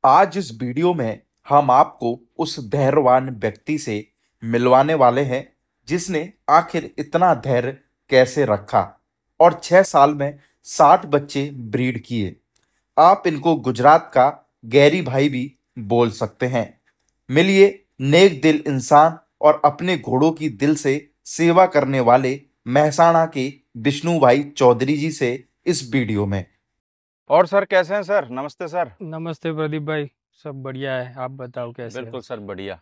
आज इस वीडियो में हम आपको उस धैर्यवान व्यक्ति से मिलवाने वाले हैं जिसने आखिर इतना धैर्य कैसे रखा और 6 साल में 60 बच्चे ब्रीड किए। आप इनको गुजरात का गैरी भाई भी बोल सकते हैं। मिलिए नेक दिल इंसान और अपने घोड़ों की दिल से सेवा करने वाले महसाणा के विष्णु भाई चौधरी जी से इस वीडियो में। और सर कैसे हैं सर? नमस्ते सर। नमस्ते प्रदीप भाई, सब बढ़िया है। आप बताओ कैसे बिल्कुल हैं? सर, बढ़िया।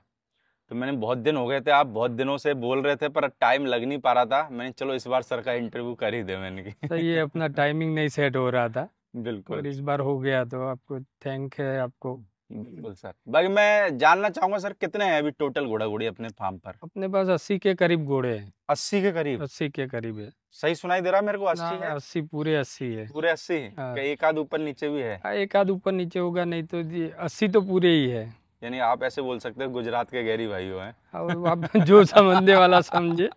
तो मैंने बहुत दिन हो गए थे, आप बहुत दिनों से बोल रहे थे पर टाइम लग नहीं पा रहा था। मैंने चलो इस बार सर का इंटरव्यू कर ही दे मैंने की। सही है, अपना टाइमिंग नहीं सेट हो रहा था बिल्कुल और इस बार हो गया, तो आपको थैंक है आपको। बिल्कुल सर। भाई मैं जानना चाहूंगा सर, कितने हैं अभी टोटल घोड़ा घोड़ी अपने फार्म पर? अपने पास 80 के करीब घोड़े हैं। 80 के करीब? 80 के करीब है सही सुनाई दे रहा मेरे को? 80 ना? है? 80 पूरे 80 है। पूरे 80? हाँ। क्या एक आध ऊपर नीचे भी है? एक आध ऊपर नीचे होगा, नहीं तो 80 तो पूरे ही है। यानी आप ऐसे बोल सकते हो गुजरात के गैरी भाई हो हैं। और आप जो समझने वाला समझे।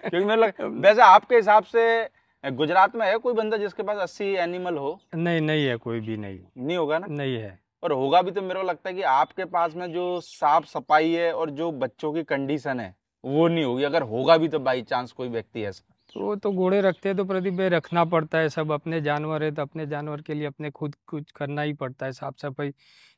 क्योंकि वैसे आपके हिसाब से गुजरात में है कोई बंदा जिसके पास 80 एनिमल हो? नहीं है, कोई भी नहीं होगा ना? नहीं है। और होगा भी तो मेरे को लगता है कि आपके पास में जो साफ सफाई है और जो बच्चों की कंडीशन है वो नहीं होगी। अगर होगा भी तो बाई चांस कोई व्यक्ति ऐसा। तो वो तो घोड़े रखते हैं तो प्रदीप भाई रखना पड़ता है, सब अपने जानवर है तो अपने जानवर के लिए अपने खुद कुछ करना ही पड़ता है। साफ सफाई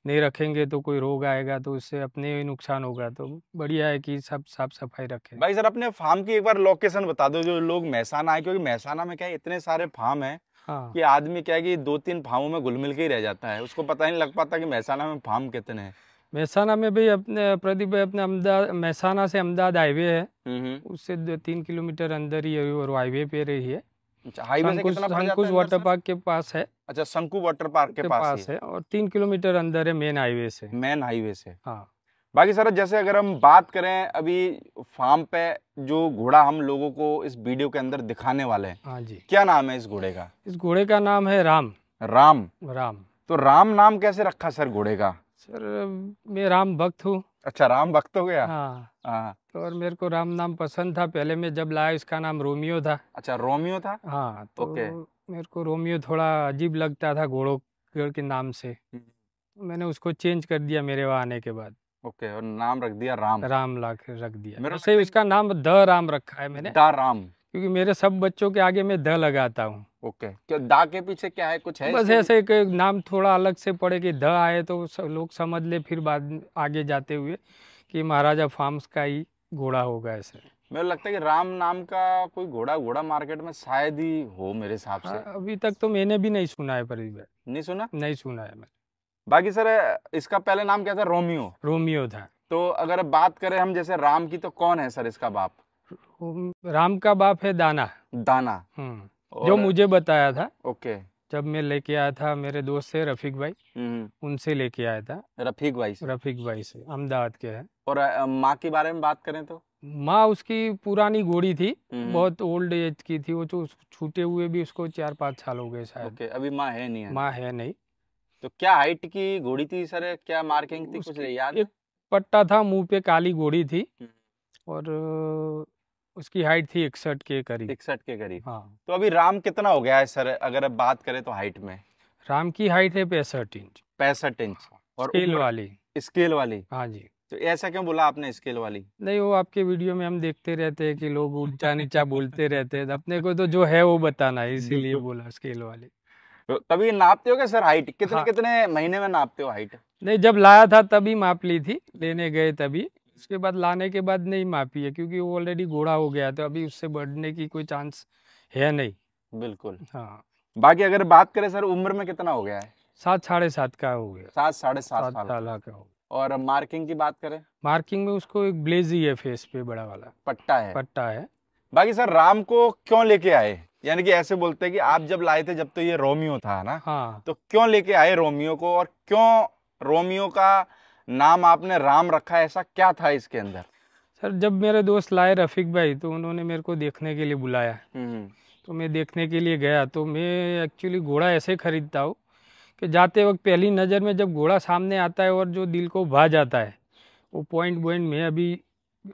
नहीं रखेंगे तो कोई रोग आएगा तो उससे अपने ही नुकसान होगा। तो बढ़िया है कि सब साफ सफाई रखें। भाई सर अपने फार्म की एक बार लोकेशन बता दो जो लोग महसाना आए, क्योंकि महसाना में क्या है इतने सारे फार्म है हाँ, कि आदमी क्या है कि 2-3 फार्मों में घुल मिल के ही रह जाता है, उसको पता ही नहीं लग पाता कि महसाना में फार्म कितने हैं। महसाना में भी अपने प्रदीप भाई अपने अहमदाबाद, महसाना से अहमदाबाद हाईवे है, उससे 2-3 किलोमीटर अंदर ही है और हाईवे पे रही है। अच्छा, हाईवे से कितना पड़ जाता शंकुश है वाटर अंदर पार्क के पास है। अच्छा, शंकु वाटर पार्क के पास ही है और 3 किलोमीटर अंदर है मेन हाईवे से। मेन हाईवे से। हाँ। बाकी सर जैसे अगर हम बात करें अभी फार्म पे जो घोड़ा हम लोगों को इस वीडियो के अंदर दिखाने वाले हैं, हाँ जी। क्या नाम है इस घोड़े का? इस घोड़े का नाम है राम। राम? राम। तो राम नाम कैसे रखा सर घोड़े का? सर मैं राम भक्त हूँ। अच्छा, राम भक्त हो गया। हाँ। हाँ। तो और मेरे को राम नाम पसंद था। पहले मैं जब लाया इसका नाम रोमियो था। अच्छा, रोमियो था। हाँ, तो ओके। मेरे को रोमियो थोड़ा अजीब लगता था घोड़ों के नाम से। मैंने उसको चेंज कर दिया मेरे वहाँ आने के बाद। ओके, और नाम रख दिया राम। राम ला के रख दिया। मेरा वैसे उसका नाम द राम रखा है मैंने, दा राम। क्योंकि मेरे सब बच्चों के आगे मैं द लगाता हूँ। ओके, क्या दा के पीछे क्या है, कुछ है बस इसके ऐसे एक नाम थोड़ा अलग से पड़े कि द आए तो लोग समझ ले, फिर बाद आगे जाते हुए कि महाराजा फार्म्स का ही घोड़ा होगा ऐसे। मेरे लगता है कि राम नाम का कोई घोड़ा मार्केट में शायद ही हो मेरे हिसाब से। अभी तक तो मैंने भी नहीं सुना है पर। नहीं सुना? नहीं सुना है मैंने। बाकी सर इसका पहले नाम क्या था? रोमियो। रोमियो था। तो अगर बात करें हम जैसे राम की, तो कौन है सर इसका बाप? राम का बाप है दाना। दाना। जो मुझे बताया था। ओके। जब मैं लेके आया था मेरे दोस्त से रफीक भाई, उनसे लेके आया था। रफीक भाई से? रफीक भाई से, अहमदाबाद के हैं। और माँ के बारे में बात करें तो? माँ उसकी पुरानी घोड़ी थी, बहुत ओल्ड एज की थी वो, जो छूटे हुए भी उसको 4-5 साल हो गए शायद। ओके, अभी माँ है नहीं है? माँ है नहीं। तो क्या हाइट की घोड़ी थी सर, क्या मार्किंग थी, कुछ याद है? एक पट्टा था मुंह पे, काली घोड़ी थी और उसकी हाइट थी 61 के करीब। 61 के करीब। हाँ। तो अभी राम कितना हो गया है सर अगर अब बात करें तो हाइट में? राम की हाइट है 65 इंच। 65 इंच। और स्केल वाली? स्केल वाली? हाँ जी। तो ऐसा क्यों बोला आपने स्केल वाली? नहीं, वो आपके वीडियो में हम देखते रहते हैं कि लोग ऊंचा नीचा बोलते रहते हैं, अपने को तो जो है वो बताना है, इसीलिए बोला स्केल वाली। तो तभी नापते हो क्या सर हाइट? कितने हाँ। कितने महीने में नापते हो हाइट? नहीं, जब लाया था तभी माप ली थी, लेने गए तभी। उसके बाद लाने के बाद नहीं मापी है, क्योंकि वो ऑलरेडी घोड़ा हो गया तो अभी उससे बढ़ने की कोई चांस है नहीं। बिल्कुल। हाँ। बाकी अगर बात करें सर उम्र में कितना हो गया है? 7-7.5 का हो गया। 7-7.5 7 साल साल का हो। और मार्किंग की बात करें? मार्किंग में उसको एक ब्लेज ही है फेस पे, बड़ा वाला पट्टा है? पट्टा है। बाकी सर राम को क्यों लेके आए? यानी कि ऐसे बोलते हैं कि आप जब लाए थे जब तो ये रोमियो था ना? हाँ। तो क्यों लेके आए रोमियो को, और क्यों रोमियो का नाम आपने राम रखा? ऐसा क्या था इसके अंदर? सर जब मेरे दोस्त लाए रफीक भाई, तो उन्होंने मेरे को देखने के लिए बुलाया। तो मैं देखने के लिए गया। तो मैं एक्चुअली घोड़ा ऐसे खरीदता हूँ कि जाते वक्त पहली नज़र में जब घोड़ा सामने आता है और जो दिल को भा जाता है, वो पॉइंट में अभी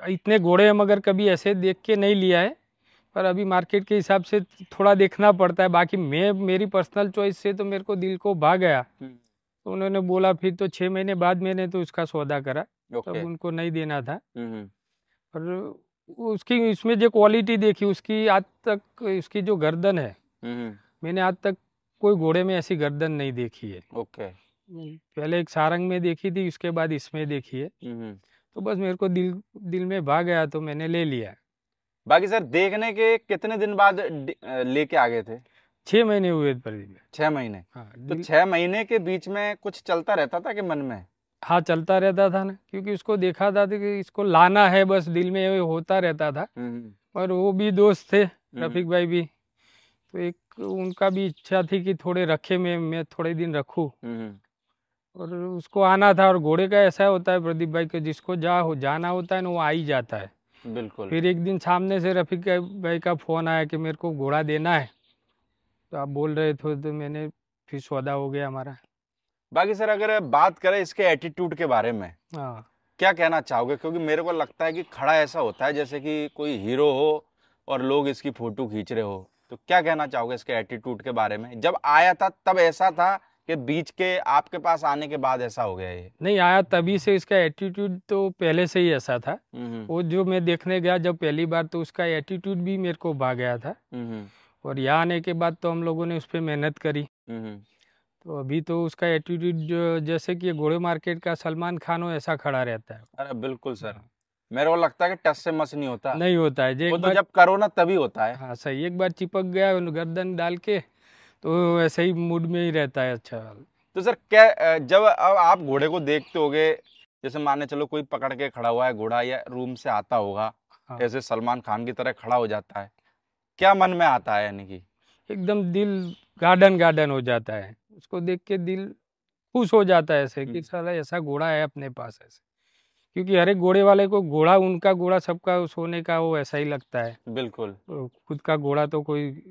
इतने घोड़े हम अगर कभी ऐसे देख के नहीं लिया है, पर अभी मार्केट के हिसाब से थोड़ा देखना पड़ता है। बाकी मैं मेरी पर्सनल चॉइस से तो मेरे को दिल को भा गया। तो उन्होंने बोला, फिर तो 6 महीने बाद मैंने तो उसका सौदा करा, तब ओके। उनको नहीं देना था। हम्म। और उसकी इसमें जो क्वालिटी देखी उसकी, आज तक उसकी जो गर्दन है, हम्म। मैंने आज तक कोई घोड़े में ऐसी गर्दन नहीं देखी है। ओके। पहले एक सारंग में देखी थी, उसके बाद इसमें देखी है। हम्म। तो बस मेरे को दिल में भा गया तो मैंने ले लिया। बाकी सर देखने के कितने दिन बाद लेके आ गए थे? 6 महीने हुए प्रदीप। 6 महीने। हाँ तो 6 महीने के बीच में कुछ चलता रहता था कि मन में? हाँ, चलता रहता था ना, क्योंकि उसको देखा था तो कि इसको लाना है, बस दिल में ये होता रहता था। और वो भी दोस्त थे, रफीक भाई भी, तो एक उनका भी इच्छा थी कि थोड़े रखे मैं थोड़े दिन रखूं। और उसको आना था। और घोड़े का ऐसा होता है प्रदीप भाई कि जिसको जाना होता है ना, वो आ ही जाता है। बिल्कुल। फिर एक दिन सामने से रफीक भाई का फोन आया कि मेरे को घोड़ा देना है, तो आप बोल रहे थे, तो मैंने फिर सौदा हो गया हमारा। बाकी सर अगर बात करें इसके एटीट्यूड के बारे में, हाँ, क्या कहना चाहोगे? क्योंकि मेरे को लगता है कि खड़ा ऐसा होता है जैसे कि कोई हीरो हो और लोग इसकी फोटो खींच रहे हो। तो क्या कहना चाहोगे इसके एटीट्यूड के बारे में? जब आया था तब ऐसा था कि बीच के आपके पास आने के बाद ऐसा हो गया ये? नहीं आया तभी से, इसका एटीट्यूड तो पहले से ही ऐसा था। वो जो मैं देखने गया जब पहली बार, तो उसका एटीट्यूड भी मेरे को भा गया था। और यहाँ आने के बाद तो हम लोगों ने उस पर मेहनत करी। तो अभी तो उसका एटीट्यूड जो, जैसे कि घोड़े मार्केट का सलमान खान हो, ऐसा खड़ा रहता है। अरे बिल्कुल सर, मेरे को लगता है कि टस से मस नहीं होता। नहीं होता है, वो तो जब करो ना तभी होता है। हाँ सही, एक बार चिपक गया गर्दन डाल के तो ऐसे ही मूड में ही रहता है। अच्छा, तो सर क्या जब अब आप घोड़े को देखते होगे, जैसे माने चलो कोई पकड़ के खड़ा हुआ है घोड़ा या रूम से आता होगा, हाँ, ऐसे सलमान खान की तरह खड़ा हो जाता है, क्या मन में आता है? यानी कि एकदम दिल गार्डन हो जाता है, उसको देख के दिल खुश हो जाता है ऐसे कि साला ऐसा घोड़ा है अपने पास ऐसे। क्योंकि हर एक घोड़े वाले को घोड़ा, उनका घोड़ा सबका सोने का वो ऐसा ही लगता है। बिल्कुल। तो खुद का घोड़ा तो कोई,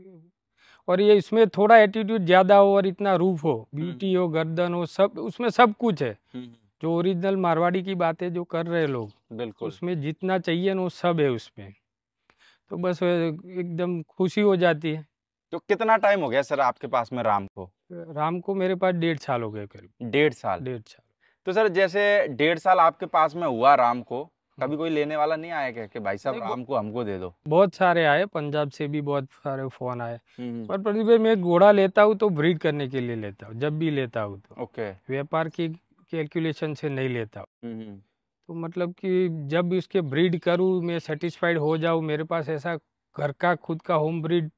और ये इसमें थोड़ा एटीट्यूड ज्यादा हो और इतना रूप हो, ब्यूटी हो, गर्दन हो, सब उसमें सब कुछ है। जो ओरिजिनल मारवाड़ी की बातें जो कर रहे लोग, बिल्कुल उसमें जितना चाहिए ना वो सब है उसमें। तो बस एकदम खुशी हो जाती है। तो कितना टाइम हो गया सर आपके पास में राम को? राम को मेरे पास 1.5 साल हो गए करीब। 1.5 साल? 1.5 साल। तो सर जैसे 1.5 साल आपके पास में हुआ राम को, कभी कोई लेने वाला नहीं आया क्या कि भाई साहब नहीं, राम को हमको दे दो? बहुत सारे आए, पंजाब से भी बहुत सारे फोन आए। पर प्रदीप भाई, मैं घोड़ा लेता हूँ तो ब्रीड करने के लिए लेता हूँ, जब भी लेता हूँ तो। ओके। व्यापार की कैलकुलेशन से नहीं लेता हूँ। तो मतलब कि जब भी उसके ब्रीड करूँ, मैं सेटिस्फाइड हो जाऊँ, मेरे पास ऐसा घर का खुद का होम ब्रीड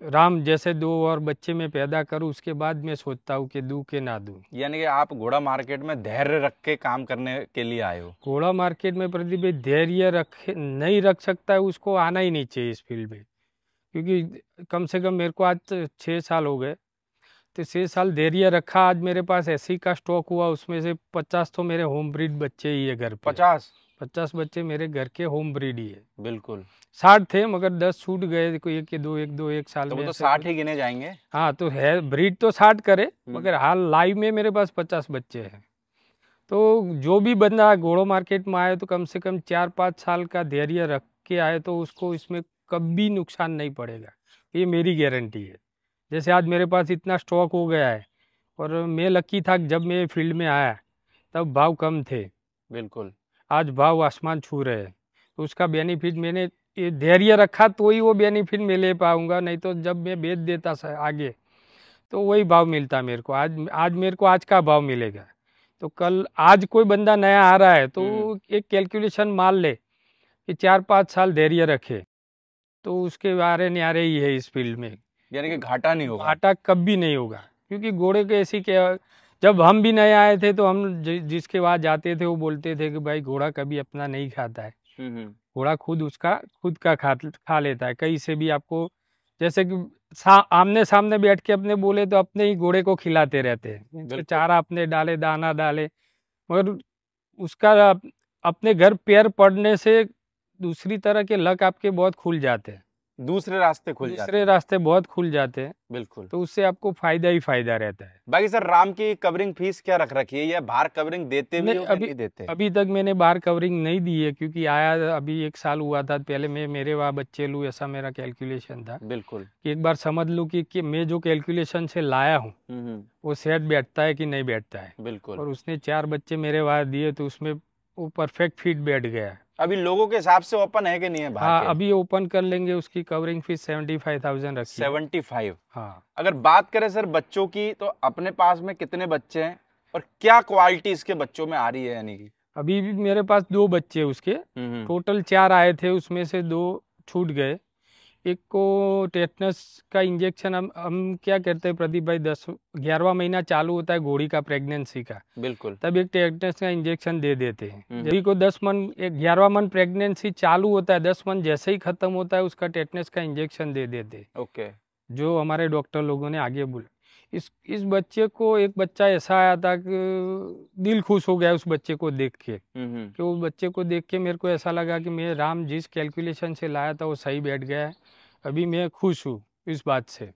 राम जैसे 2 और बच्चे में पैदा करूँ, उसके बाद मैं सोचता हूँ कि दूँ के ना दूँ। यानी कि आप घोड़ा मार्केट में धैर्य रख के काम करने के लिए आए हो? घोड़ा मार्केट में प्रदीप भाई धैर्य नहीं रख सकता है, उसको आना ही नहीं चाहिए इस फील्ड में। क्योंकि कम से कम मेरे को आज 6 साल हो गए, तो 6 साल धैर्य रखा। आज मेरे पास ऐसी का स्टॉक हुआ, उसमें से 50 तो मेरे होम ब्रीड बच्चे ही है घर पे। 50 बच्चे मेरे घर के होम ब्रीड ही है। बिल्कुल। 60 थे मगर 10 छूट गए, कोई एक साल तो में। वो तो 60 ही गिने जाएंगे। हाँ, तो है ब्रीड तो 60 करे, मगर हाल लाइव में मेरे पास 50 बच्चे हैं। तो जो भी बंदा घोड़ों मार्केट में आए तो कम से कम 4-5 साल का धैर्य रख के आए, तो उसको इसमें कभी नुकसान नहीं पड़ेगा, ये मेरी गारंटी है। जैसे आज मेरे पास इतना स्टॉक हो गया है, और मैं लकी था जब मैं फील्ड में आया तब भाव कम थे। बिल्कुल। आज भाव आसमान छू रहे हैं, तो उसका बेनिफिट मैंने ये धैर्य रखा तो ही वो बेनिफिट मैं ले पाऊंगा। नहीं तो जब मैं बेच देता आगे तो वही भाव मिलता मेरे को। आज मेरे को आज का भाव मिलेगा, तो कल आज कोई बंदा नया आ रहा है तो एक कैलकुलेशन मान ले कि 4-5 साल धैर्य रखे, तो उसके बारे न्यारे ही है इस फील्ड में। यानी कि घाटा नहीं होगा? घाटा कभी नहीं होगा, क्योंकि घोड़े के ऐसी क्या, जब हम भी नए आए थे तो हम जिसके बाद जाते थे वो बोलते थे कि भाई घोड़ा कभी अपना नहीं खाता है, घोड़ा खुद का खा लेता है। कहीं से भी आपको, जैसे कि आमने सामने बैठ के अपने बोले तो अपने ही घोड़े को खिलाते रहते हैं, चारा अपने डाले, दाना डाले, मगर उसका अपने घर पैर पड़ने से दूसरी तरह के लक आपके बहुत खुल जाते हैं। दूसरे रास्ते खुल जाते दूसरे हैं। रास्ते बहुत खुल जाते हैं, बिल्कुल। तो उससे आपको फायदा ही फायदा रहता है। बाकी सर राम की कवरिंग फीस क्या रख रखी है, या बाहर कवरिंग देते भी नहीं, हो कि नहीं देते? अभी तक मैंने बाहर कवरिंग नहीं दी है, क्योंकि आया अभी 1 साल हुआ था। पहले मैं मेरे वहाँ बच्चे लूँ, ऐसा मेरा कैलकुलेशन था बिल्कुल। कि एक बार समझ लूँ कि मैं जो कैलकुलेशन से लाया हूँ वो सेट बैठता है कि नहीं बैठता है। बिल्कुल। और उसने 4 बच्चे मेरे वहाँ दिए, तो उसमें वो परफेक्ट फिट बैठ गया। अभी लोगों के हिसाब से ओपन है कि नहीं है बाहर हाँ, के? अभी ओपन कर लेंगे। उसकी कवरिंग फीस 75,000 रखी है। 75। हाँ, अगर बात करें सर बच्चों की, तो अपने पास में कितने बच्चे हैं और क्या क्वालिटी इसके बच्चों में आ रही है, यानी कि? अभी भी मेरे पास 2 बच्चे उसके, टोटल 4 आए थे, उसमें से 2 छूट गए। एक को टेटनस का इंजेक्शन हम क्या कहते हैं प्रदीप भाई, 11वां महीना चालू होता है घोड़ी का प्रेगनेंसी का, बिल्कुल। तब एक टेटनस का इंजेक्शन दे देते हैं। जब को 10 मन 11वां मन प्रेगनेंसी चालू होता है, 10 मन जैसे ही खत्म होता है उसका टेटनस का इंजेक्शन दे देते हैं। ओके। जो हमारे डॉक्टर लोगों ने आगे बोला। इस बच्चे को, एक बच्चा ऐसा आया था कि दिल खुश हो गया उस बच्चे को देख के, कि उस बच्चे को देख के मेरे को ऐसा लगा कि मैं राम जिस कैलकुलेशन से लाया था वो सही बैठ गया है। अभी मैं खुश हूँ इस बात से।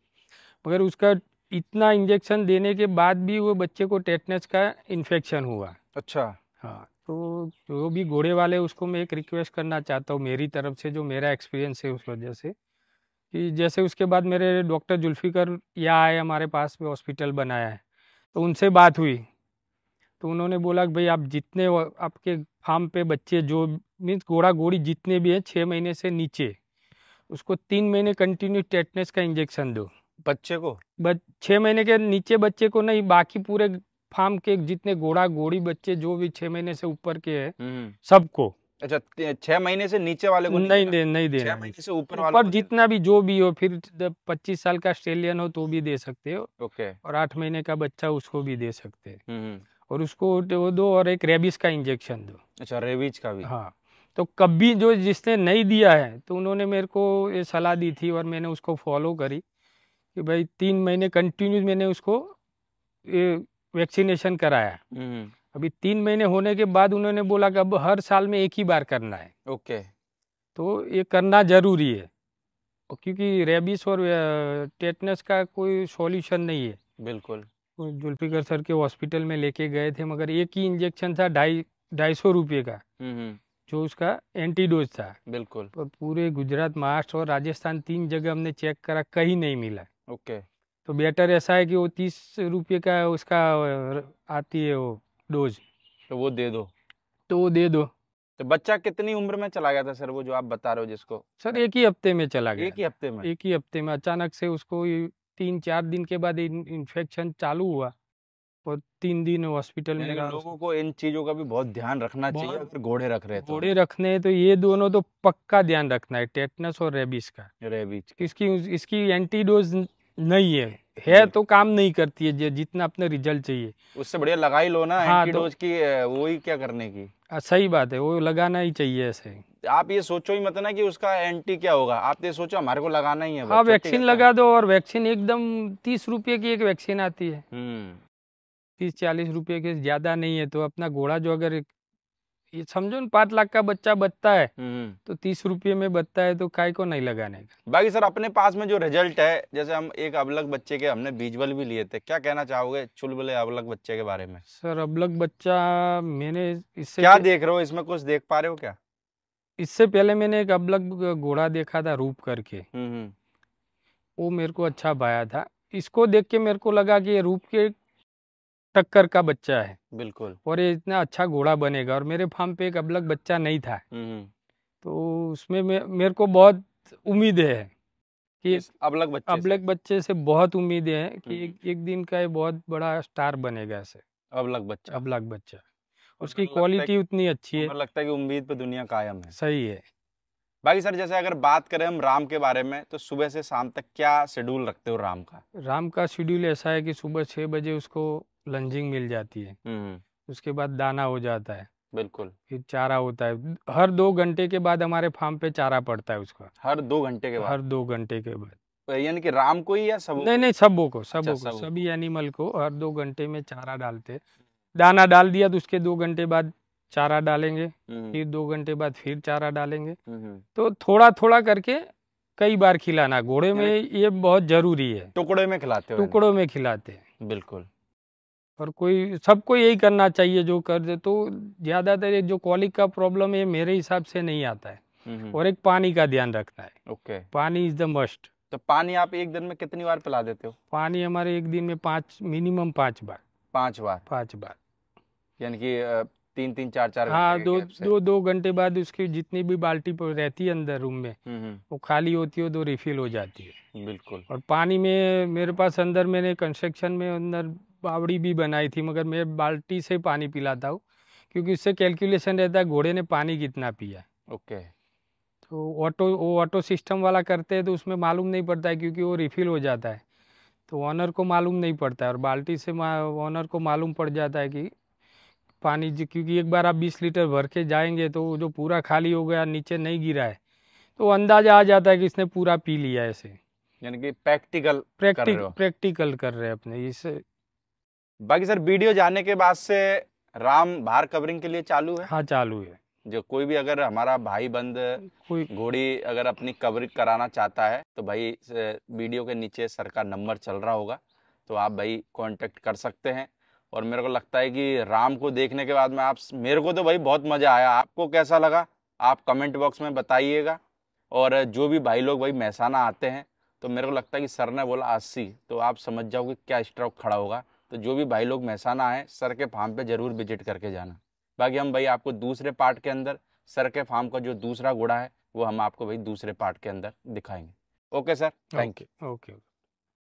मगर उसका इतना इंजेक्शन देने के बाद भी वो बच्चे को टेटनस का इन्फेक्शन हुआ। अच्छा। हाँ, तो जो भी घोड़े वाले, उसको मैं एक रिक्वेस्ट करना चाहता हूँ मेरी तरफ से, जो मेरा एक्सपीरियंस है उस वजह से, कि जैसे उसके बाद मेरे डॉक्टर जुल्फिकर यहाँ आए हमारे पास में, हॉस्पिटल बनाया है, तो उनसे बात हुई, तो उन्होंने बोला कि भाई आप जितने आपके फार्म पे बच्चे जो मीन्स घोड़ा घोड़ी जितने भी हैं 6 महीने से नीचे, उसको 3 महीने कंटिन्यू टेटनस का इंजेक्शन दो बच्चे को। 6 महीने के नीचे बच्चे को नहीं, बाकी पूरे फार्म के जितने घोड़ा घोड़ी बच्चे जो भी 6 महीने से ऊपर के हैं सबको। अच्छा, 6 महीने से नीचे वाले को नहीं देना 6 महीने से ऊपर वाले ऊपर को जितना भी जो भी हो, फिर 25 साल का ऑस्ट्रेलियन हो तो भी दे सकते हो, ओके। और 8 महीने का बच्चा उसको भी दे सकते हैं। और उसको वो दो, और एक रेबीज का इंजेक्शन दो। अच्छा, रेबीज का भी? हाँ, तो कभी जो जिसने नहीं दिया है, तो उन्होंने मेरे को ये सलाह दी थी और मैंने उसको फॉलो करी कि भाई 3 महीने कंटिन्यू मैंने उसको ये वैक्सीनेशन कराया। अभी 3 महीने होने के बाद उन्होंने बोला कि अब हर साल में एक ही बार करना है। ओके। तो ये करना जरूरी है, क्योंकि रेबीज और टेटनस का कोई सॉल्यूशन नहीं है। बिल्कुल। जुल्फिकर सर के हॉस्पिटल में लेके गए थे, मगर एक ही इंजेक्शन था 250 रुपये का, जो उसका एंटीडोज था। बिल्कुल। पर पूरे गुजरात, महाराष्ट्र और राजस्थान 3 जगह हमने चेक करा, कहीं नहीं मिला। ओके। तो बेटर ऐसा है कि वो 30 रुपये का उसका आती है वो डोज, तो वो दे दो। तो वो दे दो। तो बच्चा कितनी उम्र में चला गया था सर, वो जो आप बता रहे हो जिसको? सर 1 ही हफ्ते में चला गया। 1 ही हफ्ते में? 1 ही हफ्ते में अचानक से उसको 3-4 दिन के बाद इन्फेक्शन चालू हुआ, और 3 दिन हॉस्पिटल में रहा। लोगों को इन चीजों का भी बहुत ध्यान रखना चाहिए अगर घोड़े रख रहे तो। घोड़े रखने हैं तो ये दोनों तो पक्का ध्यान रखना है, टेटनस और रेबीज का। रेबीज। इसकी एंटीडोज नहीं है तो काम नहीं करती है जितना अपने रिजल्ट चाहिए। उससे बढ़िया लगा ही लो ना। हाँ, एंटीडोज की वही क्या करने की। सही बात है, वो लगाना ही चाहिए ऐसे। आप ये सोचो ही मत ना कि उसका एंटी क्या होगा, आप ये सोचो हमारे को लगाना ही है। हाँ, वैक्सीन लगा दो, और वैक्सीन एकदम 30 रुपये की एक वैक्सीन आती है। 30-40 रुपये की, ज्यादा नहीं है। तो अपना घोड़ा जो अगर ये समझो 5 लाख का बच्चा बचता है, तो 30 रुपये में बचता है, तो काय को नहीं लगाने का। बाकी सर अपने पास में जो रिजल्ट है, जैसे हम एक अबलग बच्चे के हमने बीजबल भी लिए थे, क्या कहना चाहोगे चुलबुले अबलग बच्चे के बारे में? सर अबलग बच्चा मैंने इससे क्या देख रहे हो इसमें, कुछ देख पा रहे हो क्या? इससे पहले मैंने एक अबलग घोड़ा देखा था रूप करके, वो मेरे को अच्छा भाया था। इसको देख के मेरे को लगा कि ये रूप के टक्कर का बच्चा है। बिल्कुल। और ये इतना अच्छा घोड़ा बनेगा। और मेरे फार्म पे एक अबलग बच्चा नहीं था, तो उसमें मेरे को बहुत उम्मीद है कि अबलग बच्चे से बहुत उम्मीद है कि एक दिन का ये बहुत बड़ा स्टार बनेगा ऐसे। अबलग बच्चा उसकी क्वालिटी उतनी अच्छी है। लगता है कि उम्मीद पे दुनिया कायम है। सही है। बाकी सर जैसे अगर बात करें हम राम के बारे में, तो सुबह से शाम तक क्या शेड्यूल रखते हो राम का? राम का शेड्यूल ऐसा है कि सुबह 6 बजे उसको लंजिंग मिल जाती है, उसके बाद दाना हो जाता है। बिल्कुल। फिर चारा होता है, हर 2 घंटे के बाद हमारे फार्म पे चारा पड़ता है उसका। हर 2 घंटे के बाद? हर 2 घंटे के बाद। यानी कि राम को ही या सबों? नहीं, सबों को, सभी एनिमल को हर 2 घंटे में चारा डालते। दाना डाल दिया तो उसके 2 घंटे बाद चारा डालेंगे, फिर 2 घंटे बाद फिर चारा डालेंगे। तो थोड़ा थोड़ा करके कई बार खिलाना घोड़े में ये बहुत जरूरी है। टुकड़े में खिलाते हो? टुकड़ों में खिलाते हैं बिल्कुल। और कोई सबको यही करना चाहिए जो कर दे। तो ज्यादातर जो कॉलिक का प्रॉब्लम है मेरे हिसाब से नहीं आता है। और एक पानी का ध्यान रखना है। ओके, पानी इज द मस्ट। तो पानी आप एक दिन में कितनी बार पिला देते हो? पानी हमारे एक दिन में मिनिमम 5 बार। 5 बार? 5 बार, यानी कि 3-3 4-4 हाँ, घंटे के गैप से। 2 घंटे बाद उसकी जितनी भी बाल्टी रहती है अंदर रूम में वो खाली होती है तो रिफिल हो जाती है। बिल्कुल। और पानी में मेरे पास अंदर मैंने कंस्ट्रक्शन में अंदर बावड़ी भी बनाई थी, मगर मैं बाल्टी से पानी पिलाता हूँ क्योंकि उससे कैलकुलेशन रहता है घोड़े ने पानी कितना पिया। ओके। तो ऑटो सिस्टम वाला करते हैं तो उसमें मालूम नहीं पड़ता है क्योंकि वो रिफिल हो जाता है, तो ऑनर को मालूम नहीं पड़ता है। और बाल्टी से ऑनर को मालूम पड़ जाता है कि पानी क्योंकि एक बार आप 20 लीटर भर के जाएंगे तो जो पूरा खाली हो गया नीचे नहीं गिरा है तो अंदाजा आ जाता है कि इसने पूरा पी लिया है। ऐसे यानी कि प्रैक्टिकल कर रहे हैं अपने इससे। बाकी सर वीडियो जाने के बाद से राम बाहर कवरिंग के लिए चालू है? हाँ, चालू है। जो कोई भी अगर हमारा भाई बंद कोई घोड़ी अगर अपनी कवरिंग कराना चाहता है तो भाई वीडियो के नीचे सर का नंबर चल रहा होगा, तो आप भाई कांटेक्ट कर सकते हैं। और मेरे को लगता है कि राम को देखने के बाद में मेरे को तो भाई बहुत मज़ा आया। आपको कैसा लगा आप कमेंट बॉक्स में बताइएगा। और जो भी भाई लोग भाई मेहसाना आते हैं तो मेरे को लगता है कि सर ने बोला 80, तो आप समझ जाओगे क्या स्ट्रोक खड़ा होगा। तो जो भी भाई लोग मेहसाना आए सर के फार्म पे ज़रूर विजिट करके जाना। बाकी हम भाई आपको दूसरे पार्ट के अंदर सर के फार्म का जो दूसरा घोड़ा है वो हम आपको भाई दूसरे पार्ट के अंदर दिखाएंगे। Okay sir, thank you. Okay.